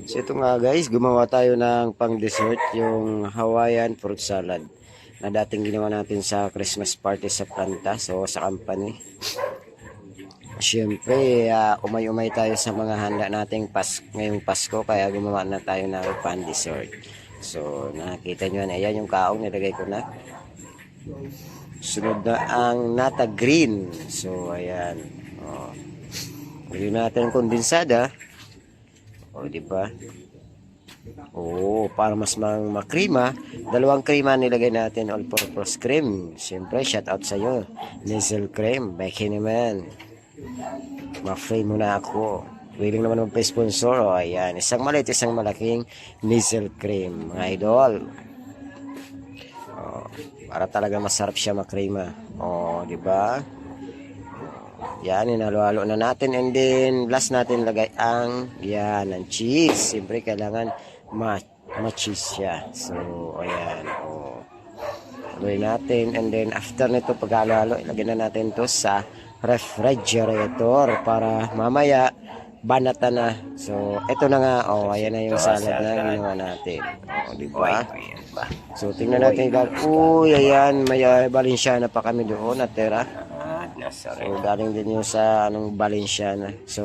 So ito nga guys, gumawa tayo ng pang dessert, yung Hawaiian fruit salad na dating ginawa natin sa Christmas party sa planta, so sa company. Siyempre, umay-umay tayo sa mga handa nating ngayong Pasko, kaya gumawa na tayo ng pan dessert. So nakita nyo na, ayan yung kaong nilagay ko na. Sunod na ang nata green. So ayan. Oh. Lagyan natin kondensada. O, di ba? Oo, para mas makrima, dalawang krema nilagay natin, all-purpose cream. Siyempre, shout out sa iyo. Nasal cream, Becky naman. Ma-free mo na ako. Willing naman magpa-sponsor. O, ayan. Isang maliit, isang malaking nasal cream. Mga idol. O, para talaga masarap siya makrima. O, di ba? Yan, inalo-halo na natin, and then last natin lagay ang ang cheese. Siyempre kailangan ma-cheese siya. So ayan, haloy natin, and then after nito pag-halo-halo, ilagay na natin to sa refrigerator para mamaya banatan na. So ito na nga, ayan na yung salad na ginawa natin. Di ba? So tingnan natin, ayan, may Balenciana pa kami doon natira. So galing din yung sa Balenciana. So